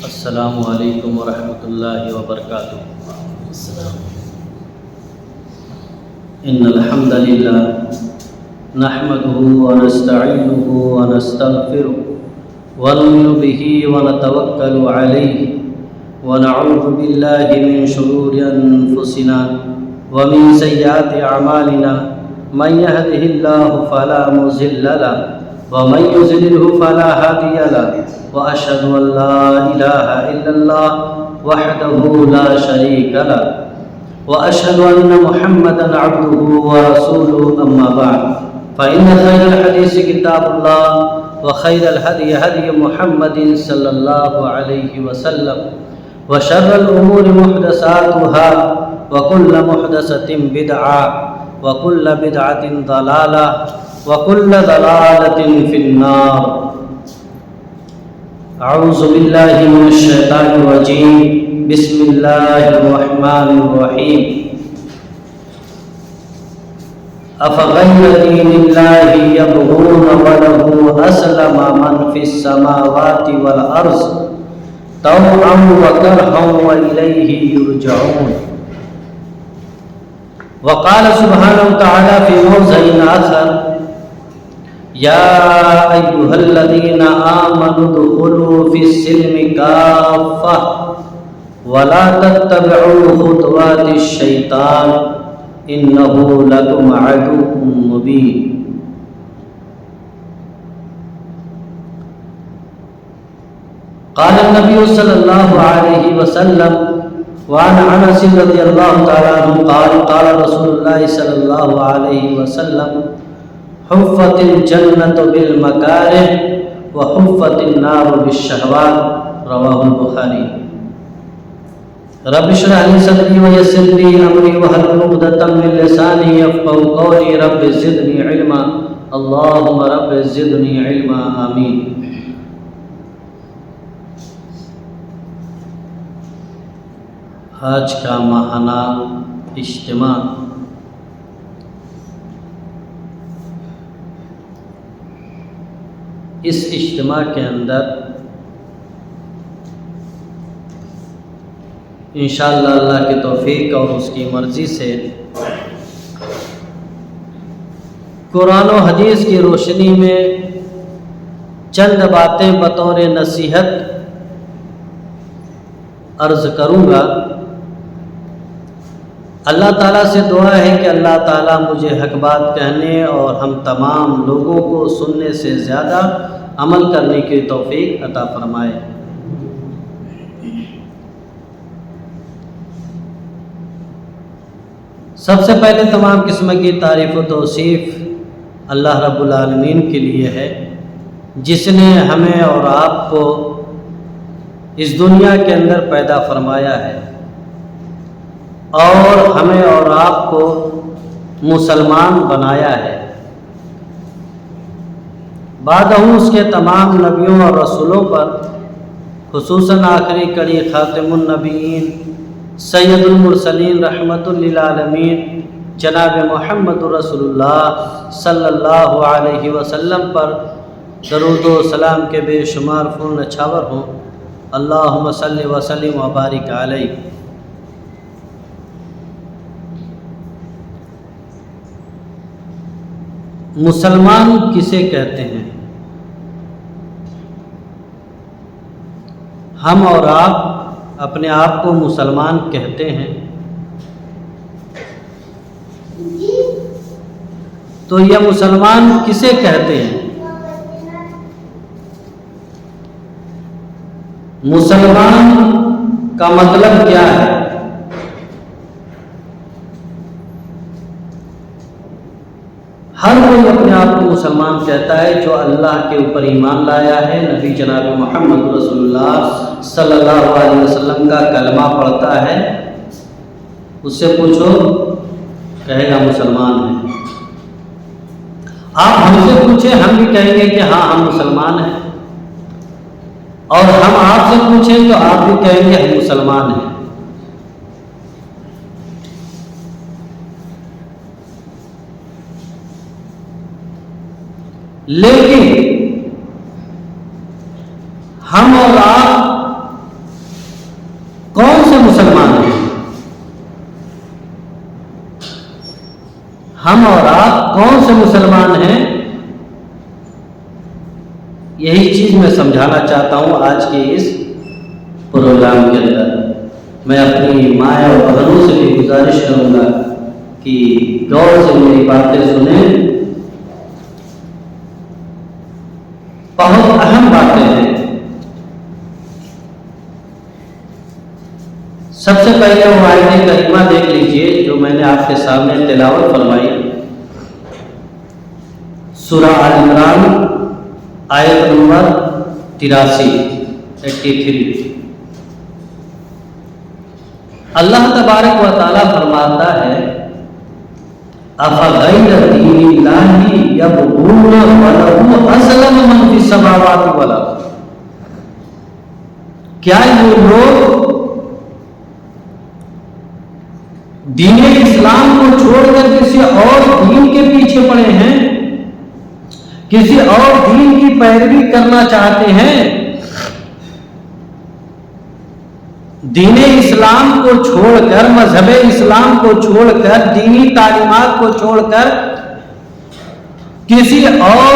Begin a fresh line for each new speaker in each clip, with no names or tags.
السلام علیکم ورحمۃ اللہ وبرکاتہ۔ ان الحمد للہ نحمده ونستعینه ونستغفره ونؤمن به ونتوکل علیہ ونعوذ باللہ من شرور انفسنا ومن سیئات اعمالنا من يهده الله فلا مضل له ومن يضلل فلا هادي له واشهد ان لا اله الا الله وحده لا شريك له واشهد ان محمدا عبده ورسوله اما بعد فان خير الحديث كتاب الله وخير الهدي هدي محمد صلى الله عليه وسلم وشر الامور محدثاتها وكل محدثة بدعة وكل بدعة ضلالة وكل ضلالة في النار۔ اعوذ باللہ من الشیطان الرجیم، بسم اللہ الرحمن الرحیم۔ افغیر دین اللہ یبغون وله اسلم من فی السماوات والارض طوعا وکرہا والیہ یرجعون۔ وقال سبحانہ وتعالی فی موضع آخر یا ایہا الذین آمنوا ادخلوا فی السلم کافہ ولا تتبعوا خطوات الشیطان انہ لکم عدو مبین۔ قال النبی صلی اللہ علیہ وسلم وعن انس رضی اللہ تعالی عنہ قال قال رسول اللہ صلی اللہ علیہ وسلم حفت الجنۃ بالمکارہ وحفت النار بالشہوات، رواہ البخاری۔ رب اشرح لی صدری ویسر لی امری واحلل عقدۃ من لسانی یفقہوا قولی، رب زدنی علما، اللہم رب زدنی علما، آمین۔ آج کا ماہانہ اجتماع اس اجتماع کے اندر انشاءاللہ اللہ کی توفیق اور اس کی مرضی سے قرآن و حدیث کی روشنی میں چند باتیں بطور نصیحت عرض کروں گا۔ اللہ تعالیٰ سے دعا ہے کہ اللہ تعالیٰ مجھے حق بات کہنے اور ہم تمام لوگوں کو سننے سے زیادہ عمل کرنے کی توفیق عطا فرمائے۔ سب سے پہلے تمام قسم کی تعریف و توصیف اللہ رب العالمین کے لیے ہے، جس نے ہمیں اور آپ کو اس دنیا کے اندر پیدا فرمایا ہے اور ہمیں اور آپ کو مسلمان بنایا ہے۔ بعد اس کے تمام نبیوں اور رسولوں پر، خصوصاً آخری کڑی خاتم النبیین سید المرسلین رحمت للعالمین جناب محمد رسول اللہ صلی اللہ علیہ وسلم پر درود و سلام کے بے شمار پھول نچھاور ہوں۔ اللہم صلی وسلم وبارک علیہ۔ مسلمان کسے کہتے ہیں؟ ہم اور آپ اپنے آپ کو مسلمان کہتے ہیں، تو یہ مسلمان کسے کہتے ہیں؟ مسلمان کا مطلب کیا ہے؟ ہر کوئی اپنے آپ کو مسلمان کہتا ہے جو اللہ کے اوپر ایمان لایا ہے، نبی جناب محمد رسول اللہ صلی اللہ علیہ وسلم کا کلمہ پڑھتا ہے، اس سے پوچھو کہے گا مسلمان ہے۔ آپ ہم سے پوچھیں ہم بھی کہیں گے کہ ہاں ہم مسلمان ہیں، اور ہم آپ سے پوچھیں تو آپ بھی کہیں گے ہم مسلمان ہیں۔ لیکن ہم اور آپ ہم اور آپ کون سے مسلمان ہیں، یہی چیز میں سمجھانا چاہتا ہوں آج کے اس پروگرام کے اندر۔ میں اپنی ماں اور بہنوں سے بھی گزارش کروں گا کہ غور سے میری باتیں سنیں، بہت اہم باتیں ہیں۔ سب سے پہلے وہ آیت کریمہ دیکھ لیجئے جو میں نے آپ کے سامنے تلاوت فرمائی، سورہ آل عمران آیت نمبر 83۔ اللہ تبارک و تعالیٰ فرماتا ہے أَفَغَيْرَ دِينِ اللَّهِ يَبْغُونَ وَلَهُ أَسْلَمَ مَنْ فِي السَّمَاوَاتِ وَالْأَرْضِ، کیا یہ لوگ دین اسلام کو چھوڑ کر کسی اور دین کے پیچھے پڑے ہیں، کسی اور دین کی پیروی کرنا چاہتے ہیں؟ دین اسلام کو چھوڑ کر، مذہب اسلام کو چھوڑ کر، دینی تعلیمات کو چھوڑ کر کسی اور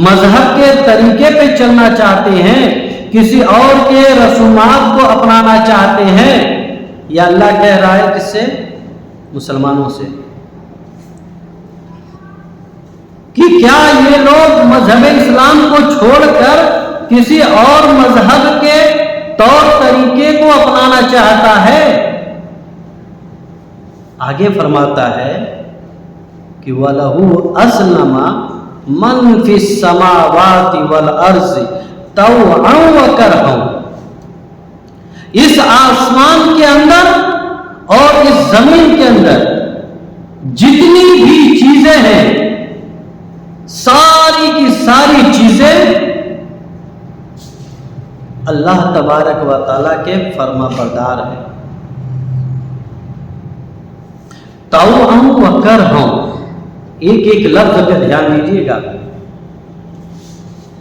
مذہب کے طریقے پہ چلنا چاہتے ہیں، کسی اور کے رسومات کو اپنانا چاہتے ہیں، یا اللہ کہہ رہا ہے کس سے؟ مسلمانوں سے، کہ کیا یہ لوگ مذہب اسلام کو چھوڑ کر کسی اور مذہب کے طور طریقے کو اپنانا چاہتا ہے؟ آگے فرماتا ہے کہ وَلَهُ أَسْلَمَ مَنْ فِي السَّمَاوَاتِ وَالْأَرْضِ طَوْعًا وَكَرْهًا، اس آسمان کے اندر اور اس زمین کے اندر جتنی بھی چیزیں ہیں، ساری کی ساری چیزیں اللہ تبارک و تعالیٰ کے فرما بردار ہیں۔ طوعاً وکرہاً، ایک ایک لفظ پہ دھیان دیجیے گا۔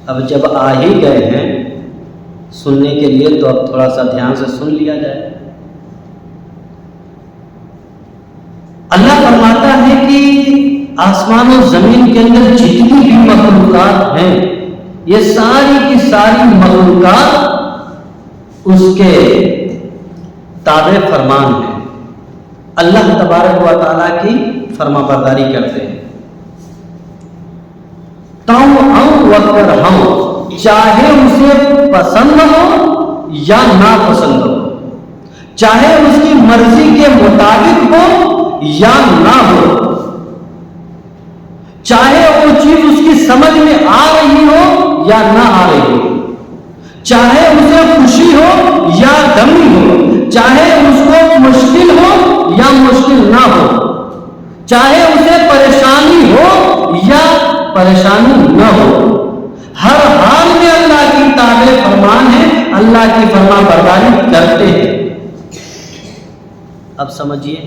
اب جب آ ہی گئے ہیں سننے کے لیے تو اب تھوڑا سا دھیان سے سن لیا جائے۔ اللہ فرماتا ہے کہ آسمان و زمین کے اندر جتنی بھی مخلوقات ہیں، یہ ساری کی ساری مخلوقات اس کے تابع فرمان ہیں، اللہ تبارک و تعالیٰ کی فرما برداری کرتے ہیں۔ طوعاً وکرہاً، چاہے اسے پسند ہو یا ناپسند ہو، چاہے اس کی مرضی کے مطابق ہو یا نہ ہو، چاہے وہ چیز اس کی سمجھ میں آ رہی ہو یا نہ آ رہی ہو، چاہے اسے خوشی ہو یا غمی ہو، چاہے اس کو مشکل ہو یا مشکل نہ ہو، چاہے اسے پریشانی ہو یا پریشانی نہ ہو، ہر حال میں اللہ کی تابع فرمان ہے، اللہ کی فرما برداری کرتے ہیں۔ اب سمجھیے،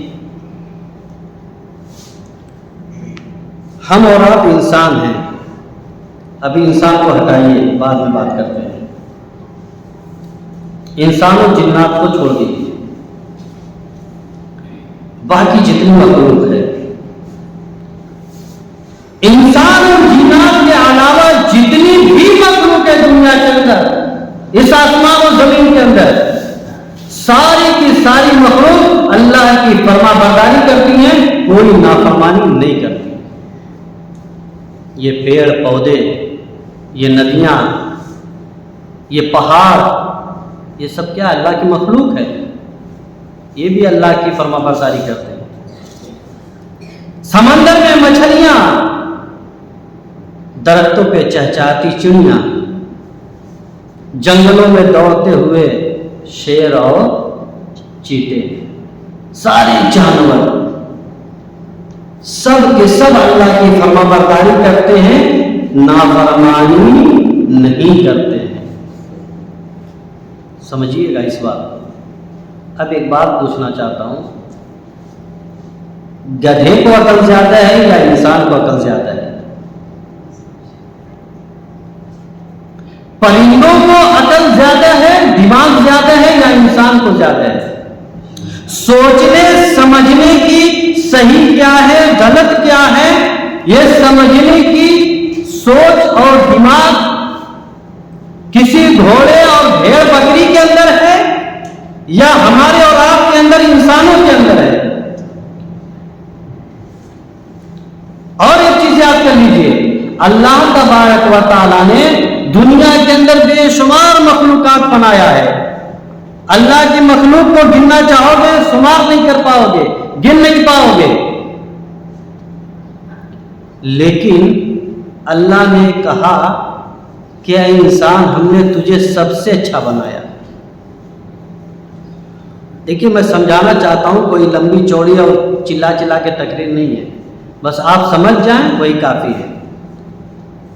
ہم اور آپ انسان ہیں، ابھی انسان کو ہٹائیے، بعد میں بات کرتے ہیں۔ انسان و جنات کو چھوڑ دیجیے، باقی جتنی مخلوق ہے، انسان اور جنات کے علاوہ جتنی بھی مخلوق ہے دنیا کے اندر، اس آسمان و زمین کے اندر، ساری کی ساری مخلوق اللہ کی فرما برداری کرتی ہیں، کوئی نافرمانی نہیں کرتی۔ یہ پیڑ پودے، یہ ندیاں، یہ پہاڑ، یہ سب کیا اللہ کی مخلوق ہے، یہ بھی اللہ کی فرما برداری کرتے ہیں۔ سمندر میں مچھلیاں، درختوں پہ چہچہاتی چڑیاں، جنگلوں میں دوڑتے ہوئے شیر اور چیتے، سارے جانور سب کے سب اللہ کی فرما برداری کرتے ہیں، نافرمانی نہیں کرتے ہیں۔ سمجھیے گا اس بات۔ اب ایک بات پوچھنا چاہتا ہوں، گدھے کو عقل زیادہ ہے یا انسان کو عقل زیادہ ہے؟ پرندوں کو عقل زیادہ ہے، دماغ زیادہ ہے یا انسان کو زیادہ ہے؟ سوچنے سمجھنے کی صحیح کیا ہے غلط کیا ہے یہ سمجھنے کی سوچ اور دماغ کسی گھوڑے اور بھیڑ بکری کے اندر ہے یا ہمارے اور آپ کے اندر انسانوں کے اندر ہے؟ اور ایک چیز یاد کر لیجئے، اللہ تبارک و تعالیٰ نے دنیا کے اندر بے شمار مخلوقات بنایا ہے۔ اللہ کی مخلوق کو گننا چاہو گے شمار نہیں کر پاؤ گے، گن نہیں پاؤ گے، لیکن اللہ نے کہا کہ اے انسان ہم نے تجھے سب سے اچھا بنایا۔ دیکھیے میں سمجھانا چاہتا ہوں، کوئی لمبی چوڑی اور چلا چلا کے تقریر نہیں ہے، بس آپ سمجھ جائیں وہی کافی ہے۔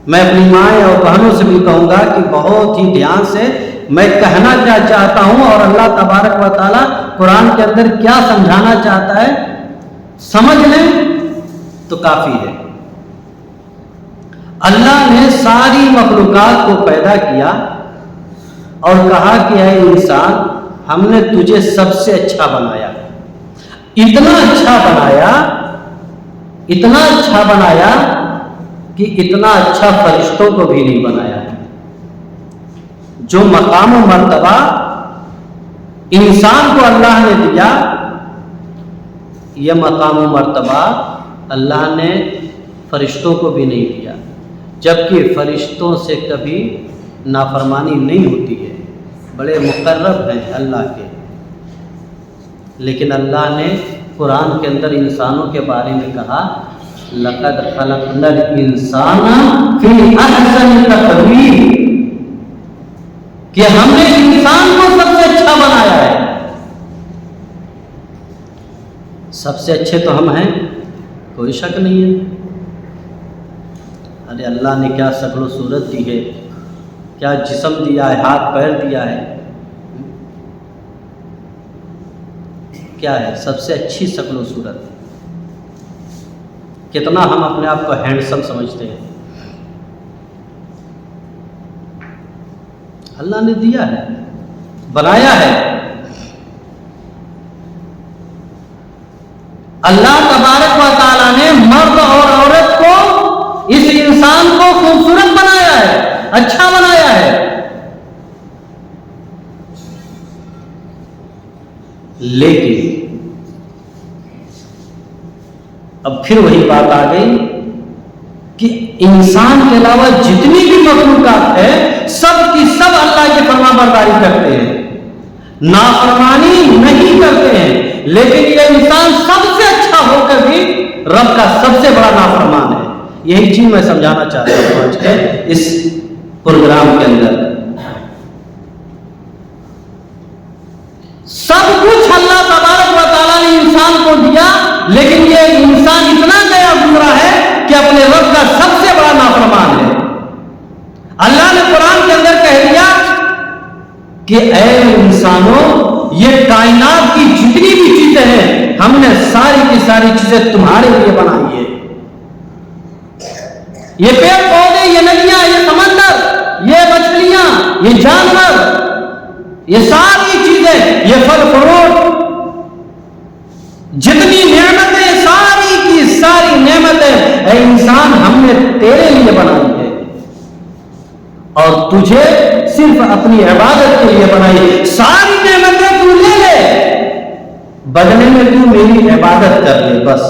میں اپنی مائیں اور بہنوں سے بھی کہوں گا کہ بہت ہی دھیان سے میں کہنا کیا چاہتا ہوں اور اللہ تبارک و تعالیٰ قرآن کے اندر کیا سمجھانا چاہتا ہے سمجھ لیں تو کافی ہے۔ اللہ نے ساری مخلوقات کو پیدا کیا اور کہا کہ اے انسان ہم نے تجھے سب سے اچھا بنایا، اتنا اچھا بنایا، اتنا اچھا بنایا کہ اتنا اچھا فرشتوں کو بھی نہیں بنایا۔ جو مقام و مرتبہ انسان کو اللہ نے دیا، یہ مقام و مرتبہ اللہ نے فرشتوں کو بھی نہیں دیا، جبکہ فرشتوں سے کبھی نافرمانی نہیں ہوتی ہے، بڑے مقرب ہیں اللہ کے، لیکن اللہ نے قرآن کے اندر انسانوں کے بارے میں کہا لَقَدْ خَلَقْنَا الْإِنسَانَ فِي أَحْسَنِ تَقْوِيمٍ، کہ ہم نے انسان کو سب سے اچھا بنایا ہے۔ سب سے اچھے تو ہم ہیں، کوئی شک نہیں ہے۔ ارے اللہ نے کیا شکل و صورت دی ہے، کیا جسم دیا ہے، ہاتھ پیر دیا ہے، کیا ہے سب سے اچھی شکل و صورت۔ کتنا ہم اپنے آپ کو ہینڈسم سمجھتے ہیں، اللہ نے دیا ہے، بنایا ہے۔ اللہ تبارک و تعالیٰ نے مرد اور عورت کو، اس انسان کو خوبصورت بنایا ہے، اچھا بنایا ہے، لیکن اب پھر وہی بات آ گئی کہ انسان کے علاوہ جتنی بھی مخلوقات ہے سب کی سب اللہ کی فرما برداری کرتے ہیں، نافرمانی نہیں کرتے ہیں، لیکن یہ انسان سب سے اچھا ہو کر بھی رب کا سب سے بڑا نافرمان ہے۔ یہی چیز میں سمجھانا چاہتا ہوں آج کے اس پروگرام کے اندر۔ سب کچھ اللہ تبارک و تعالیٰ نے انسان کو دیا، لیکن یہ انسان اتنا گیا گزرا ہے کہ اپنے رب کا سب سے بڑا نافرمان ہے۔ اللہ نے قرآن کے اندر کہہ دیا کہ اے انسانوں، یہ کائنات کی جتنی بھی چیزیں ہیں ہم نے ساری کی ساری چیزیں تمہارے لیے بنائی ہے۔ یہ پیڑ پودے، یہ ندیاں، یہ سمندر، یہ مچھلیاں، یہ جانور، یہ ساری چیزیں، یہ پھل فروٹ، جتنی نعمتیں، ساری کی ساری نعمتیں اے انسان ہم نے تیرے لیے بنائی ہے، اور تجھے صرف اپنی عبادت کے لیے بنائی ہے۔ ساری نعمتیں تو لے لے، بدلے میں تو میری عبادت کر لے، بس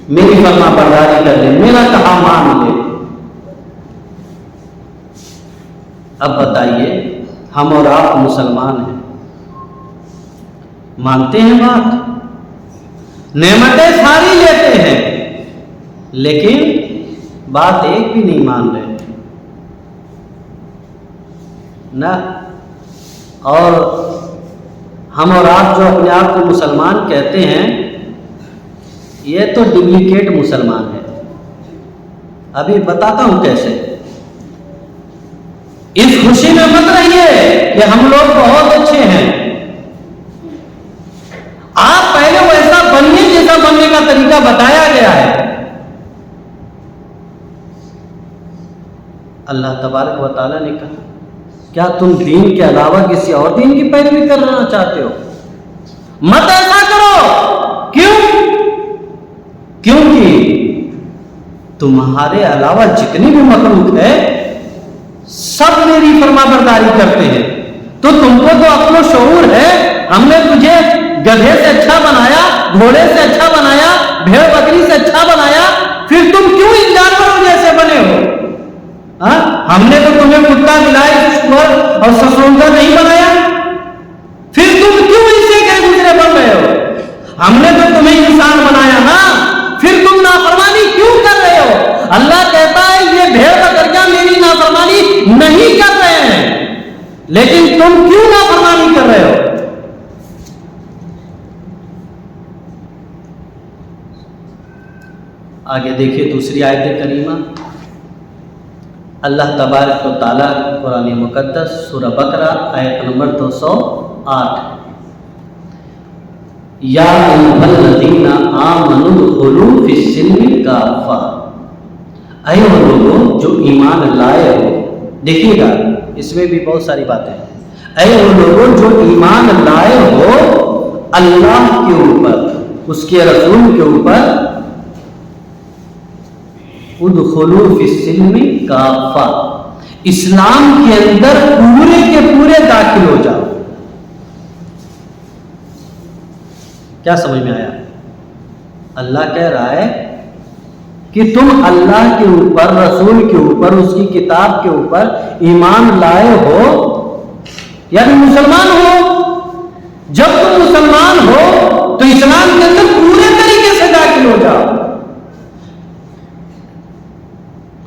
میری فرما برداری کر لے، میرا کہا مان لے۔ اب بتائیے، ہم اور آپ مسلمان ہیں، مانتے ہیں بات، نعمتیں ساری لیتے ہیں، لیکن بات ایک بھی نہیں مان رہے نہ۔ اور ہم اور آپ جو اپنے آپ کو مسلمان کہتے ہیں، یہ تو ڈپلیکیٹ مسلمان ہے۔ ابھی بتاتا ہوں کیسے۔ اس خوشی میں مت رہیے کہ ہم لوگ بہت اچھے ہیں، آپ پہلے ویسا بنیے جیسا بننے کا طریقہ بتایا گیا ہے۔ اللہ تبارک و تعالیٰ نے کہا کیا تم دین کے علاوہ کسی اور دین کی پیروی کرنا چاہتے ہو؟ مت ایسا کرو، کیوں؟ کیونکہ تمہارے علاوہ جتنی بھی مخلوق ہے سب میری فرما برداری کرتے ہیں، تو تم کو تو عقل و شعور ہے، ہم نے تجھے گدھے سے اچھا بنایا، گھوڑے سے اچھا بنایا، بھیڑ بکری سے اچھا بنایا، پھر تم کیوں ان جانوروں جیسے بنے ہو؟ ہم نے تو تمہیں کتا بلائی سور اور سسونگا نہیں بنایا، پھر تم کیوں اس سے کہ دوسرے بن رہے ہو؟ ہم نے تو تمہیں انسان بنایا نا، پھر تم نافرمانی کیوں کر رہے ہو؟ اللہ کہتا ہے یہ بھیڑ بکریاں میری نافرمانی نہیں کر رہے ہیں، لیکن تم کیوں نافرمانی کر رہے ہو؟ آگے دیکھیے دوسری آیت کریمہ، اللہ تبارک و تعالیٰ قرآن مقدس سورہ بقرہ آیت نمبر 208، یا ایھا الذین آمنوا ادخلوا فی السلم کافہ، اے وہ لوگوں جو ایمان لائے ہو، دیکھیے گا اس میں بھی بہت ساری باتیں ہیں، اے وہ لوگوں جو ایمان لائے ہو اللہ کے اوپر، اس کے رسول کے اوپر، ادخلوا فی السلم کافہ، اسلام کے اندر پورے کے پورے داخل ہو جاؤ۔ کیا سمجھ میں آیا؟ اللہ کہہ رہا ہے کہ تم اللہ کے اوپر، رسول کے اوپر، اس کی کتاب کے اوپر ایمان لائے ہو، یعنی مسلمان ہو۔ جب تم مسلمان ہو تو اسلام کے اندر پورے طریقے سے داخل ہو جاؤ۔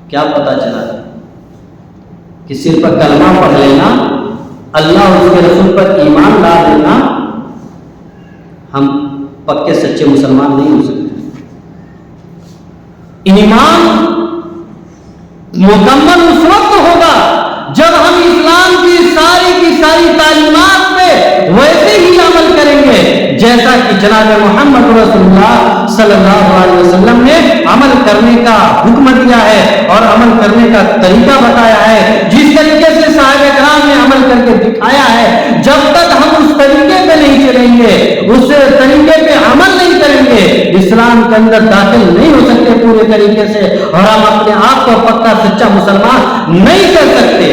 کیا پتا چلا کہ صرف کلمہ پڑھ لینا، اللہ اور اس کے رسول پر ایمان لا لینا، ہم پکے سچے مسلمان نہیں ہو سکتے۔ ایمان مکمل اس وقت ہوگا جب ہم اسلام کی ساری تعلیمات پہ ویسے ہی عمل کریں گے جیسا کہ جناب محمد رسول اللہ صلی اللہ علیہ وسلم نے عمل کرنے کا حکم دیا ہے اور عمل کرنے کا طریقہ بتایا ہے۔ جس طریقے سے صحابہ کرام نے عمل کر کے دکھایا ہے، جب تک ہم اس طریقے پہ نہیں چلیں گے، اس طریقے پہ عمل نہیں کریں گے، اسلام کے اندر داخل نہیں ہو سکتے پورے طریقے سے، اور ہم اپنے آپ کو پکا سچا مسلمان نہیں کر سکتے۔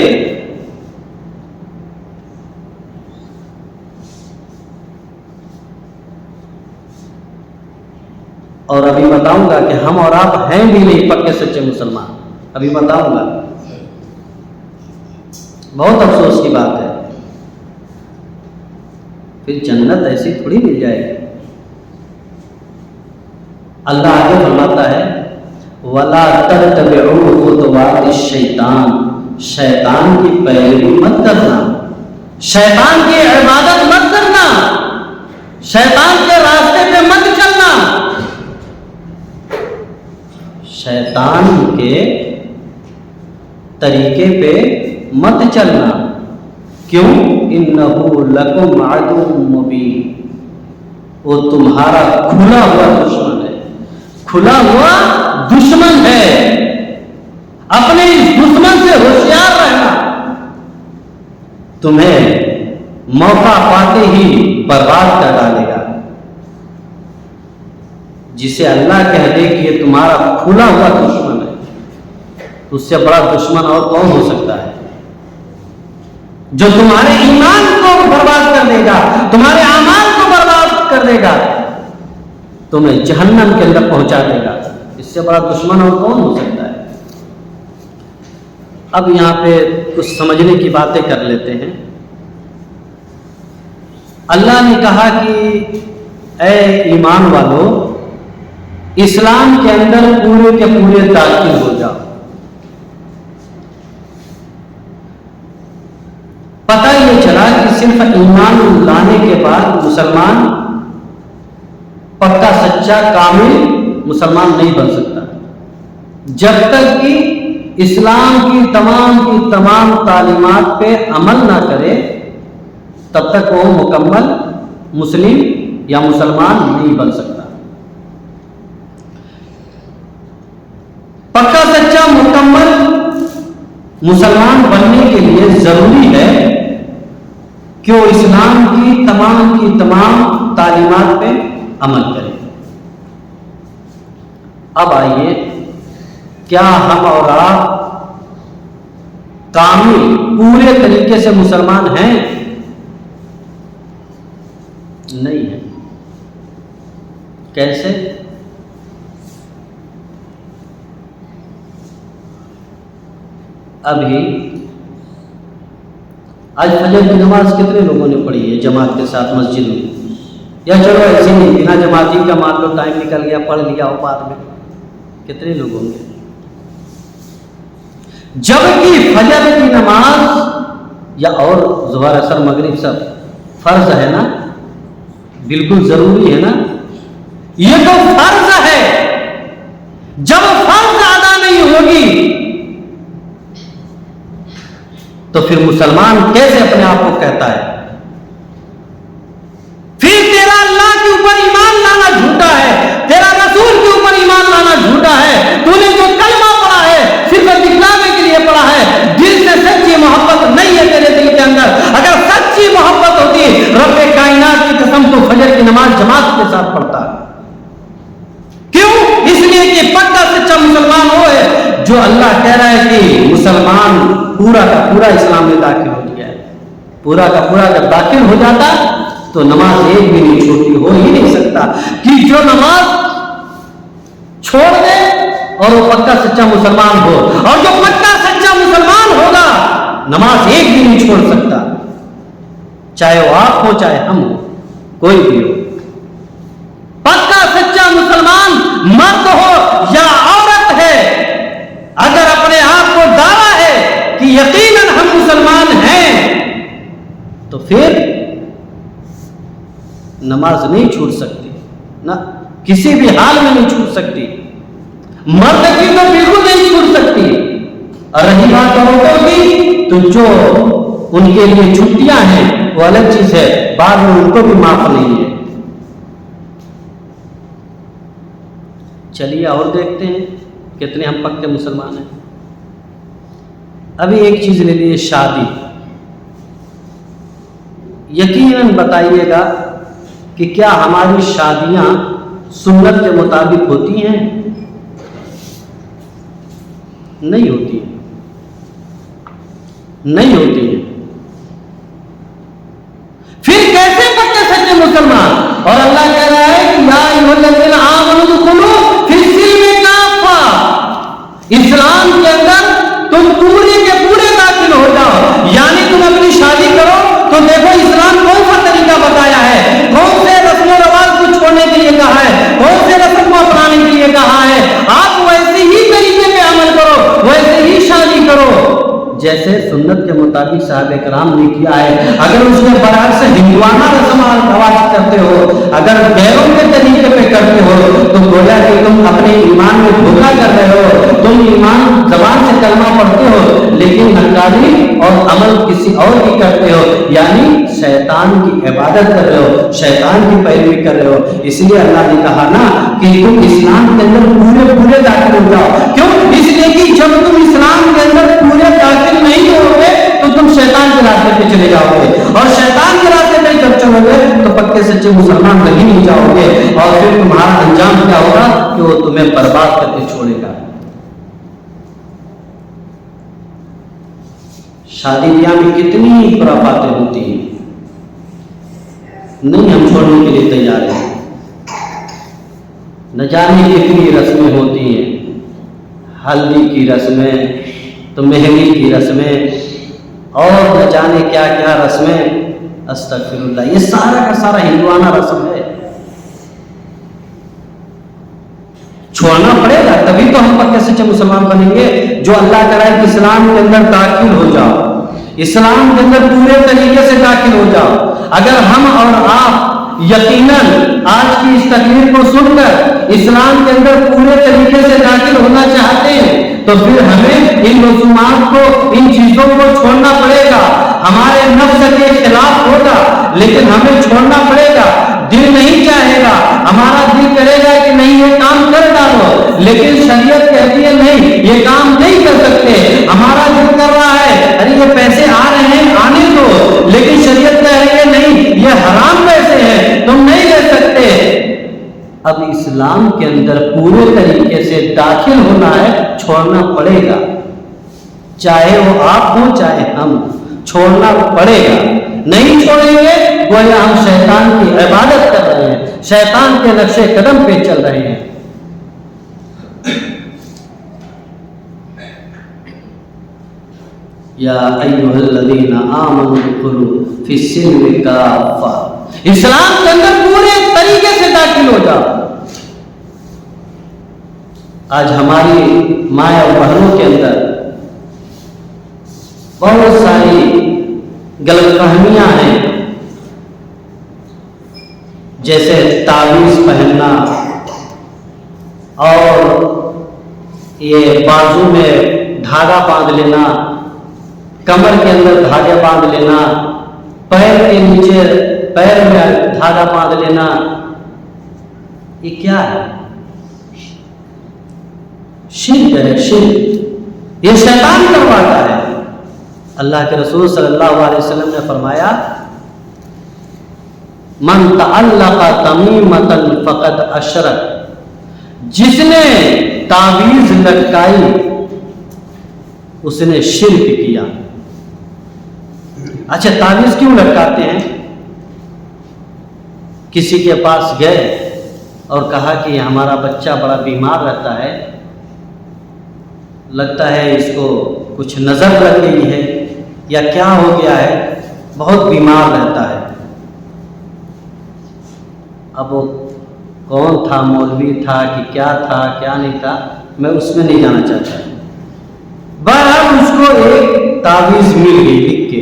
اور ابھی بتاؤں گا کہ ہم اور آپ ہیں بھی نہیں پکے سچے مسلمان، ابھی بتاؤں گا، بہت افسوس کی بات ہے۔ پھر جنت ایسی تھوڑی مل جائے گی۔ اللہ آگے فرماتا ہے وَلَا تَتَّبِعُوا خُطُوَاتِ الشَّيْطَانِ، شیطان کی پیروی مت کرنا، شیطان کی عبادت مت کرنا، شیطان کے راستے پہ مت چلنا، شیطان کے طریقے پہ مت چلنا۔ کیوں؟ اِنَّهُ لَكُمْ عَدُوٌّ مُّبِينٌ، وہ تمہارا کھلا ہوا دشمن ہے، کھلا ہوا دشمن ہے۔ اپنے اس دشمن سے ہوشیار رہنا، تمہیں موقع پاتے ہی برباد کر ڈالے گا۔ جسے اللہ کہہ دے کہ یہ تمہارا کھلا ہوا دشمن ہے، اس سے بڑا دشمن اور کون ہو سکتا ہے؟ جو تمہارے ایمان کو برباد کر دے گا، تمہارے اعمال کو برباد کر دے گا، تمہیں جہنم کے اندر پہنچا دے گا، اس سے بڑا دشمن اور کون ہو سکتا ہے؟ اب یہاں پہ کچھ سمجھنے کی باتیں کر لیتے ہیں۔ اللہ نے کہا کہ اے ایمان والو، اسلام کے اندر پورے کے پورے داخل ہو جاؤ۔ پتہ یہ چلا کہ صرف ایمان لانے کے بعد مسلمان پکا سچا کامل مسلمان نہیں بن سکتا، جب تک کہ اسلام کی تمام تعلیمات پہ عمل نہ کرے تب تک وہ مکمل مسلم یا مسلمان نہیں بن سکتا۔ پکا سچا مکمل مسلمان بننے کے لیے ضروری ہے کہ وہ اسلام کی تمام تعلیمات پہ عمل کرے۔ اب آئیے، کیا ہم اور آپ کامل پورے طریقے سے مسلمان ہیں؟ نہیں ہے۔ کیسے؟ ابھی آج فجر کی نماز کتنے لوگوں نے پڑھی ہے جماعت کے ساتھ مسجد میں؟ یا چلو ایسے نہیں، بنا جماعتی کا مان لو ٹائم نکل گیا پڑھ لیا ہو بعد میں، کتنے لوگ ہوں گے؟ جبکہ فجر کی نماز یا اور ظہر اثر مغرب سب فرض ہے نا، بالکل ضروری ہے نا، یہ تو فرض ہے۔ جب فرض ادا نہیں ہوگی تو پھر مسلمان کیسے اپنے آپ کو کہتا ہے؟ پھر تیرا اللہ کے اوپر ایمان لانا جھوٹا ہے، تیرا رسول کے اوپر ایمان لانا جھوٹا ہے۔ تو نے جو کلمہ پڑھا ہے صرف دکھلانے کے لیے پڑھا ہے، دل سے سچی محبت نہیں ہے تیرے دل کے اندر۔ اگر سچی محبت ہوتی رب کائنات کی قسم تو فجر کی نماز جماعت کے ساتھ پڑھتا ہے۔ کیوں؟ اس لیے کہ پکا سچا مسلمان وہ ہے جو اللہ کہہ رہا ہے کہ مسلمان پورا کا پورا اسلام میں داخل ہو گیا ہے، پورا کا پورا جب داخل ہو جاتا تو نماز ایک بھی نہیں چھوٹی ہو ہی نہیں سکتا کہ جو نماز چھوڑ دے اور وہ پکا سچا مسلمان ہو، اور جو پکا سچا مسلمان ہوگا نماز ایک بھی نہیں چھوڑ سکتا، چاہے وہ آپ ہو چاہے ہم ہو، کوئی بھی ہو۔ پکا سچا مسلمان مرد ہو یا عورت ہے، اگر اپنے آپ کو دعویٰ ہے کہ یقیناً ہم مسلمان ہیں تو پھر نماز نہیں چھوٹ سکتی، نہ کسی بھی حال میں نہیں چھوٹ سکتی، مرد کی تو بالکل نہیں چھوٹ سکتی۔ اور رہی بات عورتوں کی تو جو ان کے لیے چھٹیاں ہیں وہ الگ چیز ہے، بعد میں ان کو بھی معاف نہیں ہے۔ چلیے اور دیکھتے ہیں کتنے ہم پکے مسلمان ہیں۔ ابھی ایک چیز لے لیے، شادی۔ یقیناً بتائیے گا کہ کیا ہماری شادیاں سنت کے مطابق ہوتی ہیں؟ نہیں ہوتی، نہیں ہوتی ہیں۔ پھر کیسے پکے سچے مسلمان؟ اور اللہ کہہ رہا ہے کہ یا ایھا الذین آمنوا ادخلوا فی السلم کافہ، اسلام کے اندر تم پورے کے پورے داخل ہو جاؤ۔ یعنی تم اپنی شادی کرو تو دیکھو اسلام کون سا طریقہ بتایا ہے، کون سے رسم و رواج کو چھوڑنے کے لیے کہا ہے، کون سے رسم کو اپنانے کے لیے کہا ہے۔ آپ ویسے ہی طریقے پہ عمل کرو، ویسے ہی شادی کرو جیسے سنت کے مطابق صحابہ کرام نے کیا ہے۔ اگر اس کے برعکس ہندوانہ رسم و رواج کرتے ہو، اگر غیروں کے طریقے پہ کرتے ہو تو گویا کہ تم اپنے ایمان میں دھوکہ کر رہے ہو۔ تم ایمان زبان سے کلمہ پڑھتے ہو لیکن نقادی اور عمل کسی اور کی کرتے ہو، یعنی شیطان کی عبادت کر رہے ہو، شیطان کی پیروی کر رہے ہو۔ اس لیے اللہ نے کہا نا کہ تم اسلام کے اندر پورے پورے داخل ہو جاؤ۔ کیوں؟ اس لیے کہ جب تم اسلام کے اندر پورے داخل نہیں ہوگے تو تم شیطان کے راستے پہ چلے جاؤ گے، اور شیطان کے راستے پہ جب چلو گے تو پکے سچے مسلمان نہیں ہی جاؤ گے، اور پھر تمہارا انجام کیا ہوگا کہ وہ تمہیں برباد کر کے چھوڑے گا۔ شادی بیاہ میں کتنی خرافاتیں ہوتی ہیں، نہیں ہم چھوڑنے کے لیے تیار ہیں۔ نہ جانے کتنی رسمیں ہوتی ہیں، ہلدی کی رسمیں تو مہندی کی رسمیں اور نہ جانے کیا کیا رسمیں، استغفر اللہ، یہ سارا کا سارا ہندوانہ رسم ہے۔ چھوڑنا پڑے گا تبھی تو ہم پکے سچے مسلمان بنیں گے۔ جو اللہ کہہ رہا ہے کہ اسلام کے اندر داخل ہو جاؤ، اسلام کے اندر پورے طریقے سے داخل ہو جاؤ۔ اگر ہم اور آپ یقیناً آج کی اس تقریر کو سن کر اسلام کے اندر پورے طریقے سے داخل ہونا چاہتے ہیں تو پھر ہمیں ان رسومات کو، ان چیزوں کو چھوڑنا پڑے گا۔ ہمارے نفس کے خلاف ہوگا لیکن ہمیں چھوڑنا پڑے گا۔ دل نہیں چاہے گا، ہمارا دل کرے گا کہ نہیں یہ کام کر ڈالو، لیکن شریعت کہتی ہے نہیں یہ کام نہیں کر سکتے۔ ہمارا دل کر رہا ہے ارے یہ پیسے آ رہے ہیں آنے دو، لیکن شریعت کہہ رہی ہے نہیں یہ حرام پیسے ہیں تم نہیں لے سکتے۔ اب اس اسلام کے اندر پورے طریقے سے داخل ہونا ہے، چھوڑنا پڑے گا، چاہے وہ آپ ہوں چاہے ہم، چھوڑنا پڑے گا۔ نہیں چھوڑیں گے گویا ہم شیطان کی عبادت کر رہے ہیں، شیطان کے نقش قدم پہ چل رہے ہیں۔ یا ایھا الذین آمنوا ادخلوا فی السلم کافہ، اسلام کے اندر پورے طریقے سے داخل ہو جاؤ۔ آج ہماری ماں اور بہنوں کے اندر بہت ساری غلط فہمیاں ہیں، جیسے تعویذ پہننا اور یہ بازو میں دھاگا باندھ لینا، کمر کے اندر دھاگے باندھ لینا، پیر کے نیچے پیر میں دھاگا باندھ لینا، یہ کیا ہے؟ شرک ہے، شرک، یہ شیطان کرواتا ہے۔ اللہ کے رسول صلی اللہ علیہ وسلم نے فرمایا من تعلق تمیمۃ فقد اشرک، جس نے تعویذ لٹکائی اس نے شرک کیا۔ اچھا تعویذ کیوں لٹکاتے ہیں؟ کسی کے پاس گئے اور کہا کہ ہمارا بچہ بڑا بیمار رہتا ہے، لگتا ہے اس کو کچھ نظر لگ گئی ہے یا کیا ہو گیا ہے، بہت بیمار رہتا ہے۔ اب وہ کون تھا، مولوی تھا کہ کیا تھا کیا نہیں تھا، میں اس میں نہیں جانا چاہتا۔ بہرحال اس کو ایک تعویذ مل گئی لکھ کے،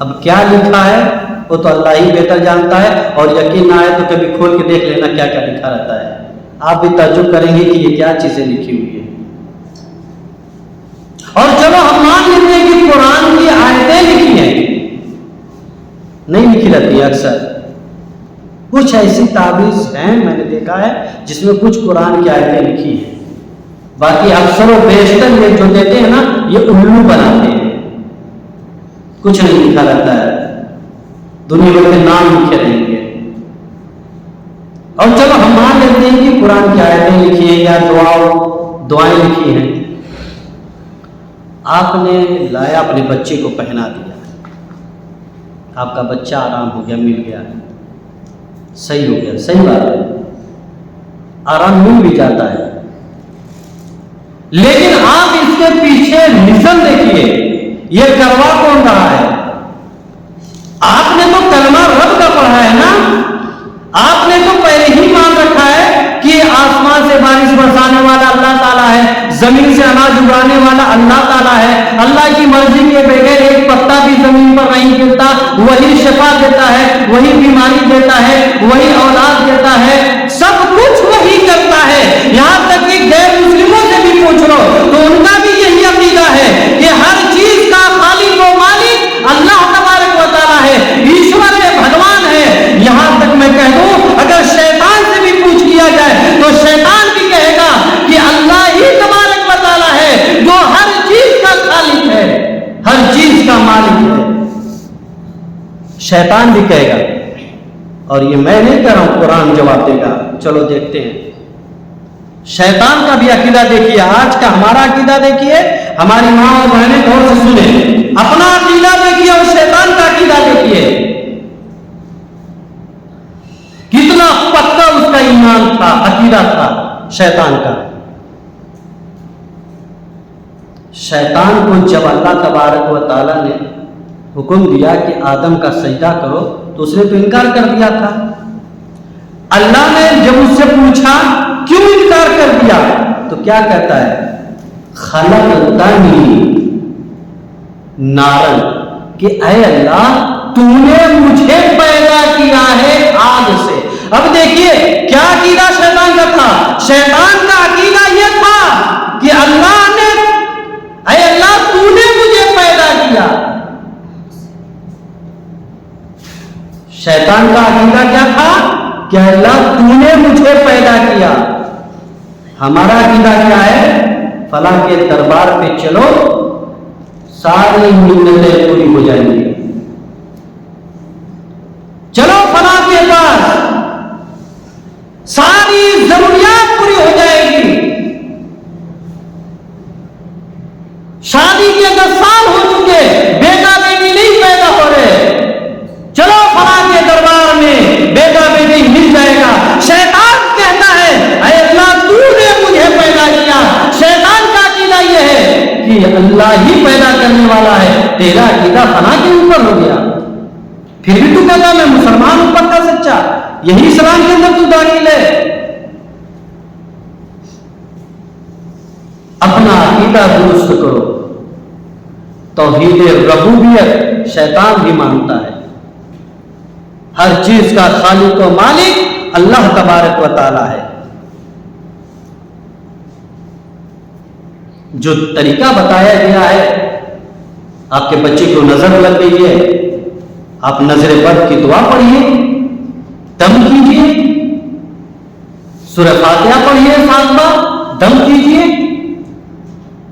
اب کیا لکھا ہے وہ تو اللہ ہی بہتر جانتا ہے، اور یقین نہ آئے تو کبھی کھول کے دیکھ لینا کیا کیا لکھا رہتا ہے، آپ بھی تعجب کریں گے کہ یہ کیا چیزیں لکھی ہوئی ہیں۔ اور چلو ہم مان لیتے ہیں کہ قرآن کی آیتیں لکھی ہیں، نہیں لکھی رہتی اکثر، کچھ ایسی تعویذ ہیں میں نے دیکھا ہے جس میں کچھ قرآن کی آیتیں لکھی ہیں، باقی اکثر و بیشتر یہ جو دیتے ہیں نا یہ الو بناتے ہیں، کچھ نہیں لکھا رہتا ہے، دنیا بھر کے نام لکھے رہیں گے۔ اور چلو ہم مان لیتے ہیں کہ قرآن کی آیتیں لکھی ہیں یا دعائیں لکھی ہیں، آپ نے لایا اپنے بچے کو پہنا دیا، آپ کا بچہ آرام ہو گیا، مل گیا، صحیح ہو گیا، صحیح بات ہے، آرام مل بھی جاتا ہے، لیکن آپ اس کے پیچھے مشن دیکھیے، یہ کروا کون رہا ہے؟ آپ نے تو کلمہ رب کا پڑھا ہے نا، آپ نے تو پہلے ہی مان رکھا ہے کہ آسمان سے بارش برسانے والا اللہ تعالیٰ ہے، زمین سے اناج اگانے والا اللہ تعالیٰ ہے، اللہ کی مرضی کے بغیر ایک پتا بھی زمین پر نہیں گرتا، وہی شفا دیتا ہے، وہی بیماری دیتا ہے، وہی اولاد دیتا ہے، سب کچھ وہی کرتا ہے۔ یہاں تک کہ غیر مسلموں سے بھی پوچھ لو تو ان کا بھی یہی عقیدہ ہے کہ ہر چیز کا خالق و مالک اللہ تبارک و تعالیٰ ہے، ایشور ہے، بھگوان ہے۔ یہاں تک میں کہہ دوں اگر شیطان سے بھی پوچھ لیا جائے تو شیطان بھی کہے گا کہ اللہ ہی تبارک و تعالیٰ ہے جو ہر چیز کا خالق ہے، ہر چیز کا مالک ہے، شیطان بھی کہے گا۔ اور یہ میں نہیں کہہ رہا ہوں، قرآن جواب دے گا، چلو دیکھتے ہیں۔ شیطان کا بھی عقیدہ دیکھیے، آج کا ہمارا عقیدہ دیکھیے، ہماری ماں اور بہنیں غور سے سنیں، اپنا عقیدہ دیکھیے اور شیطان کا عقیدہ دیکھیے، کتنا پکا اس کا ایمان تھا، عقیدہ تھا شیطان کا۔ شیطان کو جب اللہ تبارک و تعالیٰ نے حکم دیا کہ آدم کا سجدہ کرو تو اس نے تو انکار کر دیا تھا۔ اللہ نے جب اس سے پوچھا کیوں انکار کر دیا تو کیا کہتا ہے؟ خلقتنی نارن، کہ اے اللہ تو نے مجھے پیدا کیا ہے آگ سے۔ اب دیکھیے کیا عقیدہ شیطان کا تھا؟ شیطان کا عقیدہ یہ تھا کہ اللہ نے، اے اللہ تو نے مجھے پیدا کیا۔ شیطان کا عقیدہ کیا تھا کہ اللہ تو نے مجھے پیدا کیا۔ ہمارا عقیدہ کیا ہے؟ فلاں کے دربار پہ چلو ساری منتیں پوری ہو جائیں گی، چلو فلاں کے پاس ساری ضروریات اللہ ہی پیدا کرنے والا ہے، تیرا عقیدہ فنا کے اوپر ہو گیا، پھر بھی تو کہتا میں مسلمان ہوں پکا سچا، یہی اسلام کے اندر تو داخل ہے۔ اپنا عقیدہ درست کرو۔ توحید ربوبیت شیطان بھی مانتا ہے، ہر چیز کا خالق و مالک اللہ تبارک و تعالی ہے۔ جو طریقہ بتایا گیا ہے، آپ کے بچے کو نظر لگ گئی ہے، آپ نظر بد کی دعا پڑھیے، دم کیجیے، سورہ فاتحہ پڑھیے 7 بار، دم کیجیے،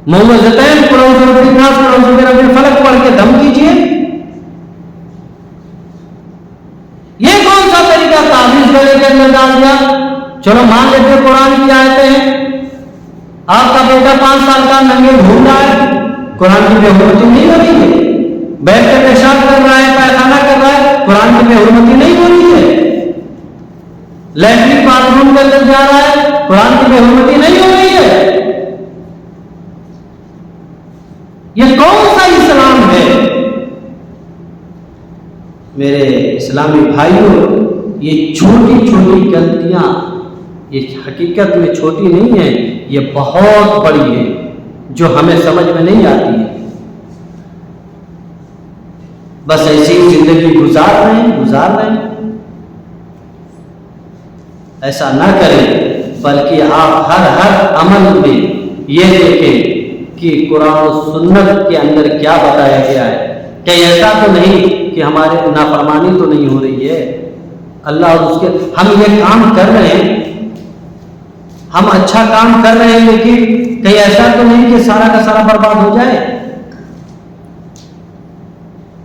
معوذتین فلق پڑھ کے دم کیجیے۔ یہ کون سا طریقہ؟ تعویذ گلے کے اندر ڈال دیا، چلو مان لیتے قرآن کی آیتیں ہیں، آپ کا بیٹا 5 سال کا ننگے گھوم رہا ہے، قرآن کی بے حرمتی نہیں ہو رہی ہے، بیٹھ کے پیشاب کر رہا ہے، پیخانہ کر رہا ہے، قرآن کی بے حرمتی نہیں ہو رہی ہے، لیٹرین باتھ روم کے اندر جا رہا ہے، قرآن کی بے حرمتی نہیں ہو رہی ہے۔ یہ کون سا اسلام ہے؟ میرے اسلامی بھائیوں، یہ چھوٹی چھوٹی غلطیاں یہ حقیقت میں چھوٹی نہیں ہیں، یہ بہت بڑی ہے جو ہمیں سمجھ میں نہیں آتی ہے۔ بس ایسی زندگی گزار رہے ہیں۔ ایسا نہ کریں، بلکہ آپ ہر عمل میں یہ دیکھیں کہ قرآن و سنت کے اندر کیا بتایا گیا ہے، کہ ایسا تو نہیں کہ ہمارے نافرمانی تو نہیں ہو رہی ہے، اللہ اور اس کے ہم یہ کام کر رہے ہیں، ہم اچھا کام کر رہے ہیں، لیکن کہیں ایسا تو نہیں کہ سارا کا سارا برباد ہو جائے۔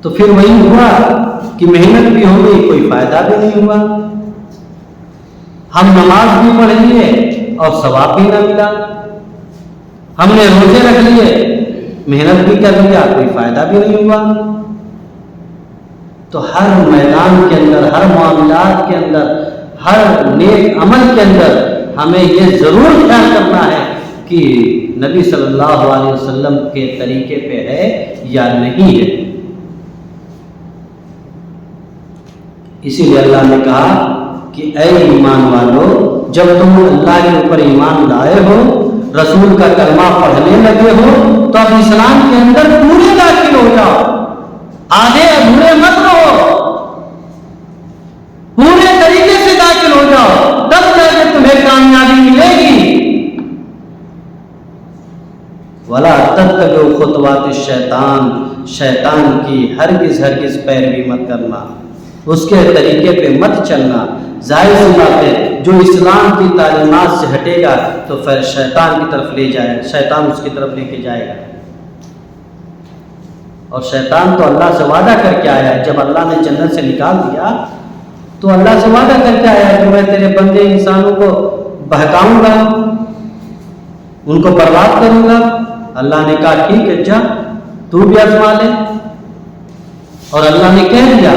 تو پھر وہی ہوا کہ محنت بھی ہو گئی، کوئی فائدہ بھی نہیں ہوا، ہم نماز بھی پڑھ لیے اور ثواب بھی نہ ملا، ہم نے روزے رکھ لیے، محنت بھی کر لیا، کوئی فائدہ بھی نہیں ہوا۔ تو ہر میدان کے اندر، ہر معاملات کے اندر، ہر نیک عمل کے اندر ہمیں یہ ضرور خیال کرنا ہے کہ نبی صلی اللہ علیہ وسلم کے طریقے پہ ہے یا نہیں ہے۔ اسی لیے اللہ نے کہا کہ اے ایمان والو، جب تم اللہ کے اوپر ایمان لائے ہو، رسول کا کلمہ پڑھنے لگے ہو، تو اب اسلام کے اندر پورے داخل ہو جاؤ، آدھے ادھورے مت رہو، پورے طریقے سے داخل ہو جاؤ، تب جا کے تمہیں کامیابی ملے گی۔ وَلَا تَتَّبِعُوا خُطُوَاتِ الشَّيْطَانِ، شیطان کی ہرگز پیروی مت کرنا، اس کے طریقے پہ مت چلنا۔ ظاہر سی بات ہے، جو اسلام کی تعلیمات سے ہٹے گا تو پھر شیطان کی طرف لے جائے گا، شیطان اس کی طرف لے کے جائے گا۔ اور شیطان تو اللہ سے وعدہ کر کے آیا ہے، جب اللہ نے جنت سے نکال دیا تو اللہ سے وعدہ کر کے آیا کہ میں تیرے بندے انسانوں کو بہکاؤں گا، ان کو برباد کروں گا۔ اللہ نے کہا ٹھیک ہے، جا تو بھی آزما لے، اور اللہ نے کہہ دیا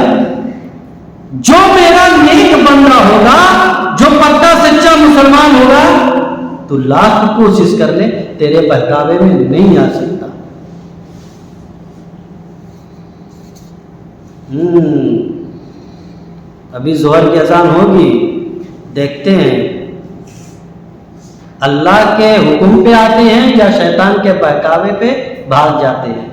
جو میرا نیک بندہ ہوگا، جو پکا سچا مسلمان ہوگا، تو لاکھ کوشش کر لے تیرے بہکاوے میں نہیں آ سکتا۔ ابھی ظہر کی اذان ہوگی، دیکھتے ہیں اللہ کے حکم پہ آتے ہیں یا شیطان کے بہکاوے پہ بھاگ جاتے ہیں۔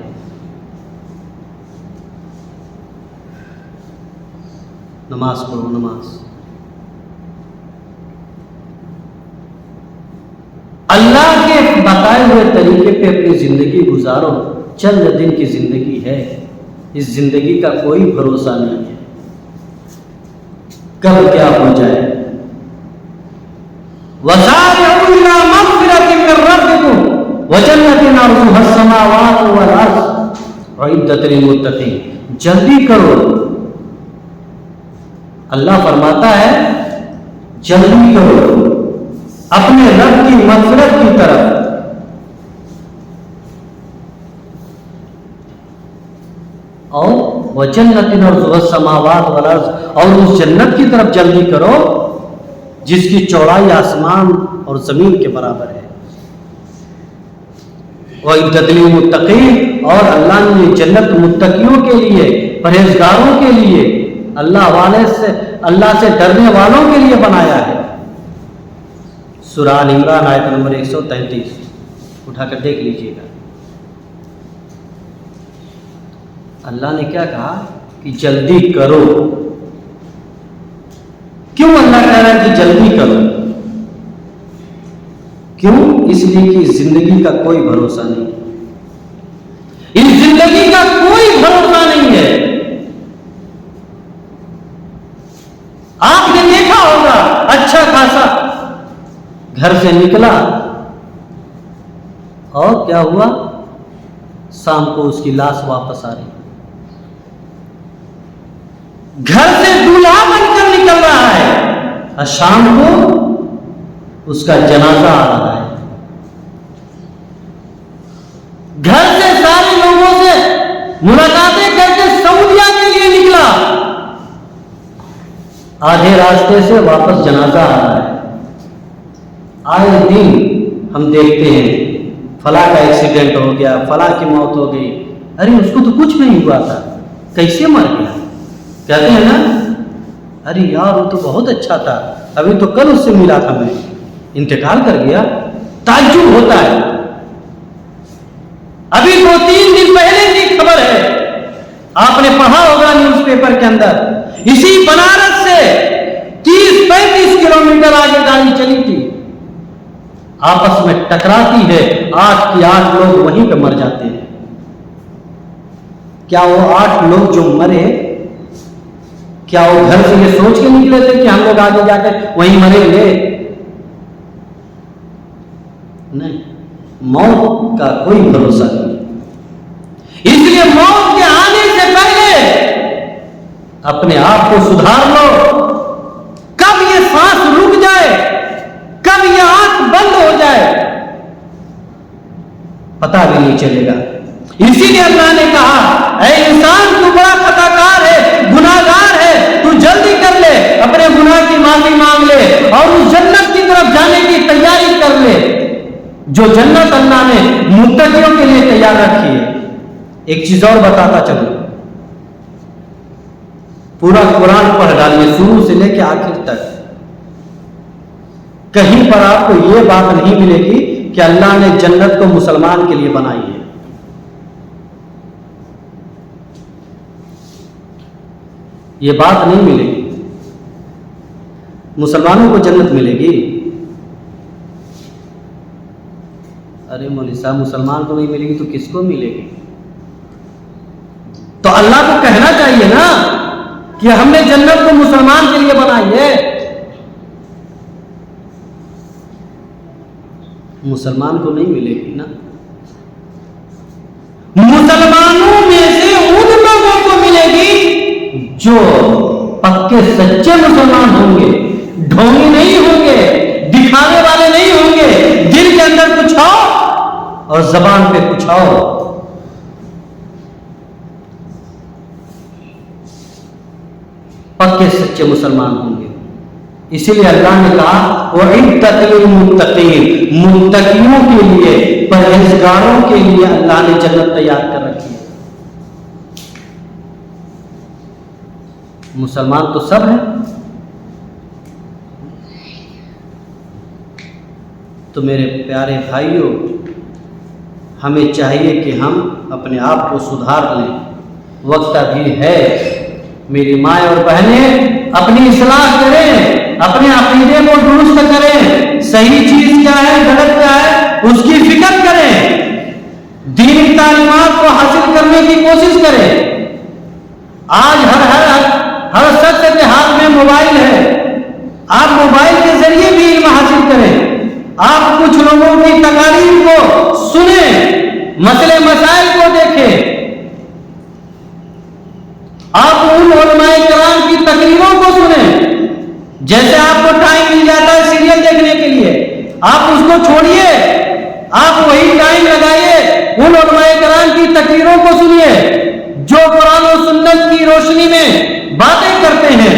نماز پڑھو، نماز۔ اللہ کے بتائے ہوئے طریقے پہ اپنی زندگی گزارو۔ چند دن کی زندگی ہے، اس زندگی کا کوئی بھروسہ نہیں ہے، کب کیا ہو جائے۔ وَسَارِعُوا إِلَىٰ مَغْفِرَةٍ مِّن رَّبِّكُمْ وَجَنَّةٍ عَرْضُهَا السَّمَاوَاتُ وَالْأَرْضُ أُعِدَّتْ لِلْمُتَّقِينَ۔ جلدی کرو، اللہ فرماتا ہے جلدی کرو اپنے رب کی مغفرت کی طرف۔ اور وَجَنَّةٍ عَرْضُهَا السَّمَاوَاتُ وَالْأَرْضُ، اور اس جنت کی طرف جلدی کرو جس کی چوڑائی آسمان اور زمین کے برابر ہے۔ وَعِدَّتْ لِلْمُتَّقِينَ، اور اللہ نے یہ جنت متقیوں کے لیے، پرہیزگاروں کے لیے، اللہ سے ڈرنے والوں کے لیے بنایا ہے۔ سورہ آل عمران آیت نمبر 133 اٹھا کر دیکھ لیجیے گا۔ اللہ نے کیا کہا کہ جلدی کرو۔ کیوں اللہ کہہ رہا ہے کہ جلدی کرو؟ کیوں؟ اس لیے کہ زندگی کا کوئی بھروسہ نہیں، اس زندگی کا کوئی بھروسہ نہیں ہے۔ آپ نے دیکھا ہوگا اچھا خاصا گھر سے نکلا اور کیا ہوا؟ شام کو اس کی لاش واپس آ رہی، گھر سے دولہا بن کر نکل رہا ہے اور شام کو اس کا جنازہ آ رہا ہے۔ گھر سے سارے لوگوں سے ملاقاتیں کر کے سعودیہ کے لیے نکلا، آدھے راستے سے واپس جنازہ آ رہا ہے۔ آئے دن ہم دیکھتے ہیں فلاں کا ایکسیڈنٹ ہو گیا، فلاں کی موت ہو گئی، ارے اس کو تو کچھ نہیں ہوا تھا، کیسے مر گیا؟ کہتے ہیں نا، ارے یار وہ تو بہت اچھا تھا، ابھی تو کل اس سے ملا تھا میں، انتقال کر گیا۔ تعجب ہوتا ہے۔ ابھی 2-3 دن پہلے کی خبر ہے، آپ نے پڑھا ہوگا نیوز پیپر کے اندر، اسی بنارس سے 30-35 کلومیٹر آگے گاڑی چلی تھی، آپس میں ٹکراتی ہے، 8 کے 8 لوگ وہیں پہ مر جاتے ہیں۔ کیا وہ 8 لوگ جو مرے، کیا وہ گھر سے یہ سوچ کے نکلے تھے کہ ہم لوگ آگے جا کر وہیں مریں گے؟ نہیں، موت کا کوئی بھروسہ نہیں۔ اس لیے موت کے آنے سے پہلے اپنے آپ کو سدھار لو۔ کب یہ سانس رک جائے، کب یہ آنکھ بند ہو جائے، پتہ بھی نہیں چلے گا۔ اسی لیے اللہ نے کہا، اے انسان تو بڑا خطا کار ہے، گناہ گار ہے، تو جلدی کر لے، اپنے گناہ کی معافی مانگ لے اور اس جنت کی طرف جانے کی تیاری کر لے جو جنت اللہ نے متقیوں کے لیے تیار رکھی ہے۔ ایک چیز اور بتاتا چلوں، پورا قرآن پڑھ ڈالیے شروع سے لے کے آخر تک، کہیں پر آپ کو یہ بات نہیں ملے گی کہ اللہ نے جنت کو مسلمان کے لیے بنائی ہے۔ یہ بات نہیں ملے گی۔ مسلمانوں کو جنت ملے گی؟ ارے مولوی صاحب مسلمان کو نہیں ملے گی تو کس کو ملے گی؟ تو اللہ کو کہنا چاہیے نا کہ ہم نے جنت کو مسلمان کے لیے بنائی ہے۔ مسلمان کو نہیں ملے گی نا، مسلمانوں میں سے ان لوگوں کو ملے گی جو پکے سچے مسلمان ہوں گے، ڈھونگی نہیں ہوں گے، دکھانے والے نہیں ہوں گے، دل کے اندر کچھ ہو اور زبان پہ کچھ ہو۔ پکے سچے مسلمان ہوں گے۔ اسی لیے اللہ نے کہا وَعِدَّتْ لِلْمُتَّقِينَ، متقیوں کے لیے، پرہیزگاروں کے لیے اللہ نے جنت تیار کر رکھی ہے۔ مسلمان تو سب ہیں، تو میرے پیارے بھائیوں، ہمیں چاہیے کہ ہم اپنے آپ کو سدھار لیں، وقت ابھی ہے۔ میری مائیں اور بہنیں اپنی اصلاح کریں، اپنے عقیدے کو درست کریں، صحیح چیز کیا ہے، غلط کیا ہے، اس کی فکر کریں، دینی تعلیمات کو حاصل کرنے کی کوشش کریں۔ آج ہر شخص کے ہاتھ میں موبائل ہے، آپ موبائل کے ذریعے بھی علم حاصل کریں، آپ کچھ لوگوں کی تقاریر کو سنیں، مسئلے مسائل کو دیکھیں، آپ ان علماء کرام کی تقریروں کو سنیں۔ جیسے آپ کو ٹائم مل جاتا ہے سیریل دیکھنے کے لیے، آپ اس کو چھوڑیے، آپ وہی ٹائم لگائیے، ان علماء کرام کی تقریروں کو سنیے جو قرآن و سنت کی روشنی میں باتیں کرتے ہیں،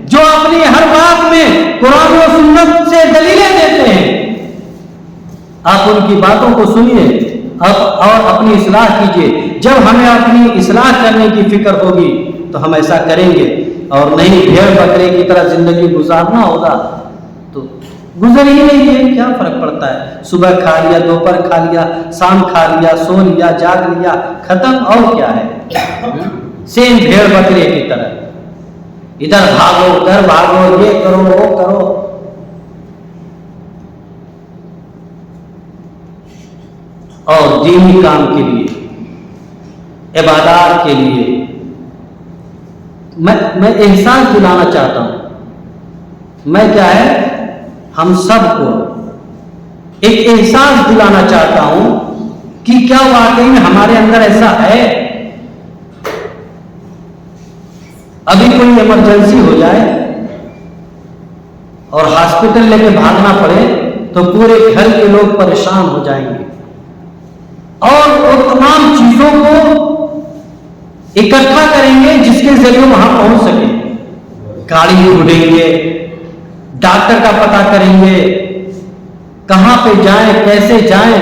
جو اپنی ہر بات میں قرآن و سنت سے دلیلیں دیتے ہیں۔ آپ ان کی باتوں کو سنیے، اور اپنی اصلاح کیجیے۔ جب ہمیں اپنی اصلاح کرنے کی فکر ہوگی تو ہم ایسا کریں گے، اور نہیں بھیڑ بکرے کی طرح زندگی گزارنا ہوگا تو گزر ہی نہیں ہے، کیا فرق پڑتا ہے؟ صبح کھا لیا، دوپہر کھا لیا، شام کھا لیا، سو لیا، جاگ لیا، ختم، اور کیا ہے؟ سیم بھیڑ بکرے کی طرح ادھر بھاگو ادھر بھاگو، یہ کرو وہ کرو۔ اور دینی کام کے لیے، عبادات کے لیے میں احساس دلانا چاہتا ہوں، میں کیا ہے ہم سب کو ایک احساس دلانا چاہتا ہوں کہ کیا واقعی میں ہمارے اندر ایسا ہے؟ ابھی کوئی ایمرجنسی ہو جائے اور ہاسپٹل لے کے بھاگنا پڑے تو پورے گھر کے لوگ پریشان ہو جائیں گے، اور وہ تمام چیزوں کو اکٹھا کریں گے جس کے ذریعے وہاں پہنچ سکے۔ گاڑی ڈھونڈیں گے، ڈاکٹر کا پتہ کریں گے، کہاں پہ جائیں، کیسے جائیں،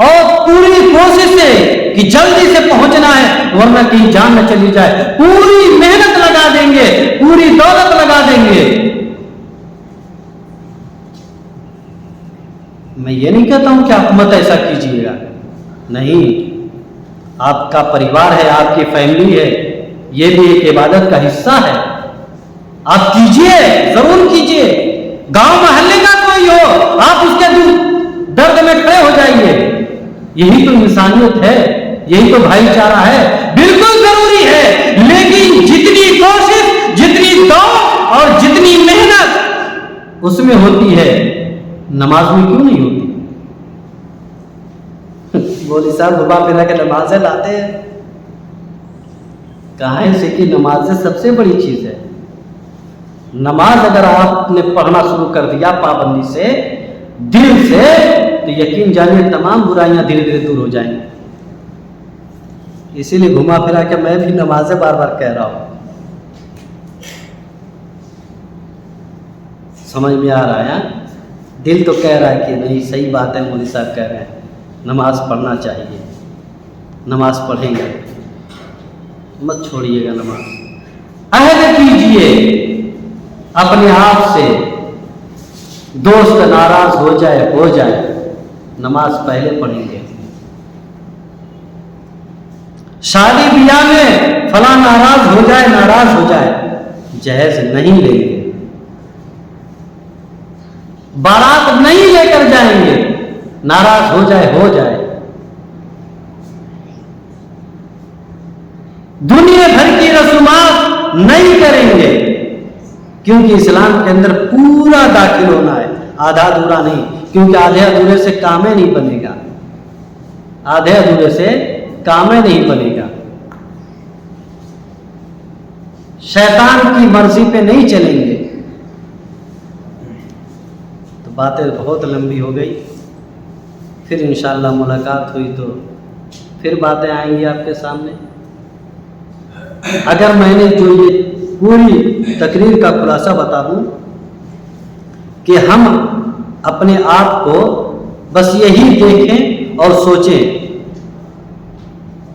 اور پوری کوشش ہے کہ جلدی سے پہنچنا ہے ورنہ کہیں جان نہ چلی جائے۔ پوری محنت لگا دیں گے، پوری دولت لگا دیں گے۔ میں یہ نہیں کہتا ہوں کہ آپ مت ایسا کیجیے گا، نہیں، آپ کا پریوار ہے، آپ کی فیملی ہے، یہ بھی ایک عبادت کا حصہ ہے، آپ کیجئے، ضرور کیجئے۔ گاؤں محلے کا کوئی ہو، آپ اس کے درد میں کھڑے ہو جائیے، یہی تو انسانیت ہے، یہی تو بھائی چارہ ہے، بالکل ضروری ہے، لیکن جتنی کوشش، جتنی دوڑ اور جتنی محنت اس میں ہوتی ہے، نماز میں کیوں نہیں ہوتی؟ مولوی صاحب گھما پھرا کے نمازیں لاتے ہیں، کہاں سے کہ نماز سب سے بڑی چیز ہے۔ نماز اگر آپ نے پڑھنا شروع کر دیا پابندی سے، دل سے، تو یقین جانیے تمام برائیاں دھیرے دھیرے دور ہو جائیں گی۔ اسی لیے گھما پھرا کے میں بھی نمازیں بار بار کہہ رہا ہوں، سمجھ میں آ رہا ہے؟ دل تو کہہ رہا ہے کہ نہیں، صحیح بات ہے، مولوی صاحب کہہ رہے ہیں نماز پڑھنا چاہیے، نماز پڑھیں گے، مت چھوڑیے گا نماز۔ عہد کیجئے اپنے آپ سے، دوست ناراض ہو جائے، نماز پہلے پڑھیں گے۔ شادی بیاہ میں فلاں ناراض ہو جائے، جہیز نہیں لیں گے، بارات نہیں لے کر جائیں گے، ناراض ہو جائے۔ دنیا بھر کی رسومات نہیں کریں گے، کیونکہ اسلام کے اندر پورا داخل ہونا ہے، آدھا ادھورا نہیں، کیونکہ آدھے ادھورے سے کام نہیں بنے گا، آدھے ادھورے سے کام نہیں بنے گا۔ شیطان کی مرضی پہ نہیں چلیں گے۔ تو باتیں بہت لمبی ہو گئی، پھر انشاءاللہ ملاقات ہوئی تو پھر باتیں آئیں گی آپ کے سامنے۔ اگر میں نے جو یہ پوری تقریر کا خلاصہ بتا دوں کہ ہم اپنے آپ کو بس یہی دیکھیں اور سوچیں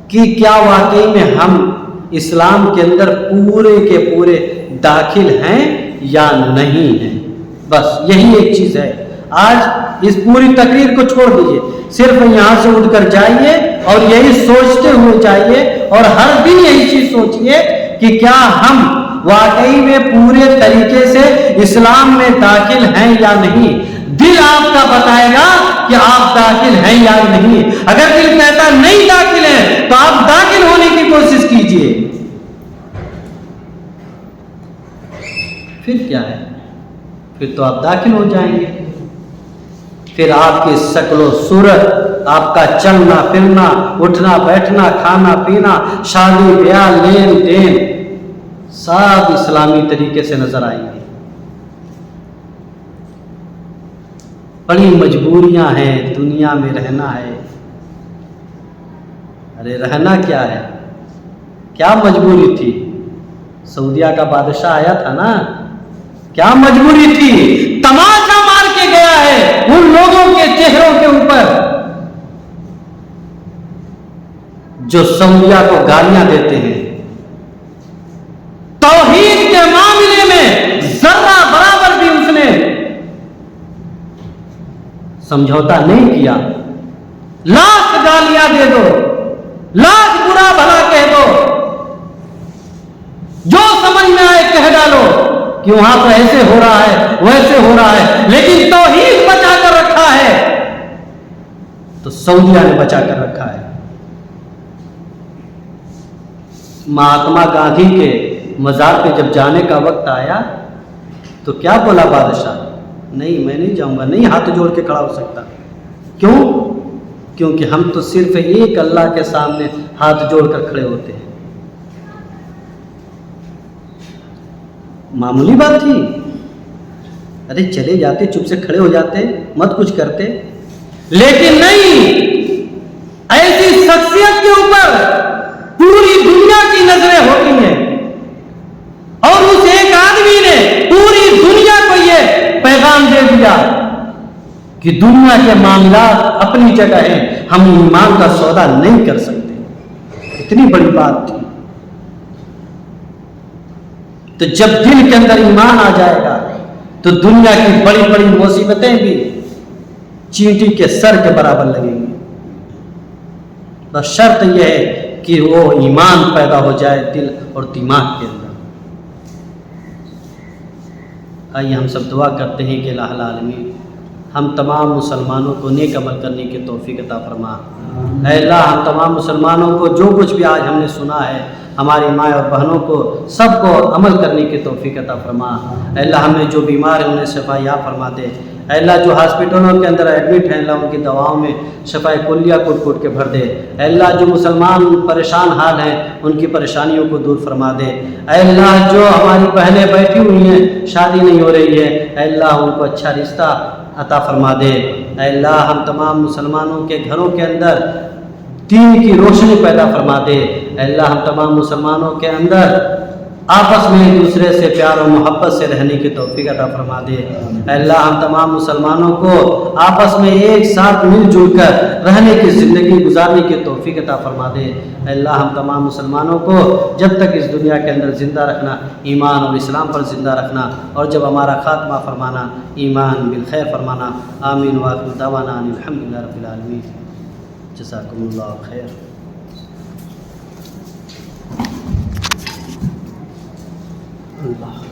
کہ کیا واقعی میں ہم اسلام کے اندر پورے کے پورے داخل ہیں یا نہیں ہیں، بس یہی ایک چیز ہے۔ آج اس پوری تقریر کو چھوڑ دیجئے، صرف یہاں سے اٹھ کر جائیے اور یہی سوچتے ہوئے جائیے، اور ہر دن یہی چیز سوچئے کہ کیا ہم واقعی میں پورے طریقے سے اسلام میں داخل ہیں یا نہیں۔ دل آپ کا بتائے گا کہ آپ داخل ہیں یا نہیں۔ اگر دل کہتا نہیں داخل ہے تو آپ داخل ہونے کی کوشش کیجئے، پھر کیا ہے، پھر تو آپ داخل ہو جائیں گے۔ پھر آپ کی شکل و صورت، آپ کا چلنا پھرنا، اٹھنا بیٹھنا، کھانا پینا، شادی بیاہ، لین دین، سب اسلامی طریقے سے نظر آئیں گے۔ بڑی مجبوریاں ہیں، دنیا میں رہنا ہے۔ ارے رہنا کیا ہے، کیا مجبوری تھی؟ سعودیہ کا بادشاہ آیا تھا نا، کیا مجبوری تھی؟ تماشا مار کے گیا ہے ان لوگوں کے چہروں کے اوپر جو سعودیہ کو گالیاں دیتے ہیں، توحید کے معاملے میں ذرہ برابر بھی اس نے سمجھوتا نہیں کیا۔ لاکھ گالیاں دے دو، لاکھ برا بھلا کہہ دو، جو سمجھ میں آئے کہہ ڈالو کہ وہاں تو ایسے ہو رہا ہے ویسے ہو رہا ہے، لیکن توحید بچا کر رکھا ہے تو سعودیہ نے بچا کر رکھا ہے۔ مہاتما گاندھی کے مزار پہ جب جانے کا وقت آیا تو کیا بولا بادشاہ؟ نہیں، میں نہیں جاؤں گا، نہیں ہاتھ جوڑ کے کھڑا ہو سکتا۔ کیوں؟ کیونکہ ہم تو صرف ایک اللہ کے سامنے ہاتھ جوڑ کر کھڑے ہوتے ہیں۔ معمولی بات تھی، ارے چلے جاتے، چپ سے کھڑے ہو جاتے، مت کچھ کرتے، لیکن نہیں، ایسی شخصیت کے اوپر پوری دنیا کی نظریں ہوتی ہیں، اور اس ایک آدمی نے پوری دنیا کو یہ پیغام دے دیا کہ دنیا کے معاملات اپنی جگہ ہیں، ہم ایمان کا سودا نہیں کر سکتے۔ اتنی بڑی بات تھی۔ تو جب دل کے اندر ایمان آ جائے گا تو دنیا کی بڑی بڑی مصیبتیں بھی چینٹی کے سر کے برابر لگیں گی۔ بس شرط یہ ہے کہ وہ ایمان پیدا ہو جائے دل اور دماغ کے اندر۔ آئیے ہم سب دعا کرتے ہیں کہ الہ العالمین ہم تمام مسلمانوں کو نیک عمل کرنے کی توفیق عطا فرما۔ اے اللہ، ہم تمام مسلمانوں کو جو کچھ بھی آج ہم نے سنا ہے، ہماری ماں اور بہنوں کو سب کو عمل کرنے کی توفیق عطا فرما۔ اے اللہ، ہمیں جو بیمار ہیں انہیں شفا یاب فرما دے۔ اے اللہ، جو ہاسپٹلوں کے اندر ایڈمٹ ہیں، اللہ ان کی دواؤں میں شفا کلیہ کوٹ کوٹ کے بھر دے۔ اے اللہ، جو مسلمان پریشان حال ہیں ان کی پریشانیوں کو دور فرما دے۔ اے اللہ، جو ہماری بہنیں بیٹھی ہوئی ہیں، شادی نہیں ہو رہی ہے، اے اللہ ان کو اچھا رشتہ عطا فرما دے۔ اے اللہ، ہم تمام مسلمانوں کے گھروں کے اندر دین کی روشنی پیدا فرما دے۔ اے اللہ، ہم تمام مسلمانوں کے اندر آپس میں ایک دوسرے سے پیار و محبت سے رہنے کی توفیق عطا فرما دے۔ اے اللہ، ہم تمام مسلمانوں کو آپس میں ایک ساتھ مل جل کر رہنے کی زندگی گزارنے کی توفیق عطا فرما دے۔ اے اللہ، ہم تمام مسلمانوں کو جب تک اس دنیا کے اندر زندہ رکھنا، ایمان اور اسلام پر زندہ رکھنا، اور جب ہمارا خاتمہ فرمانا، ایمان بالخیر فرمانا۔ آمین وآخر دعوانا ان الحمدللہ رب العالمین۔ جزاکم اللہ خیر۔ اللہ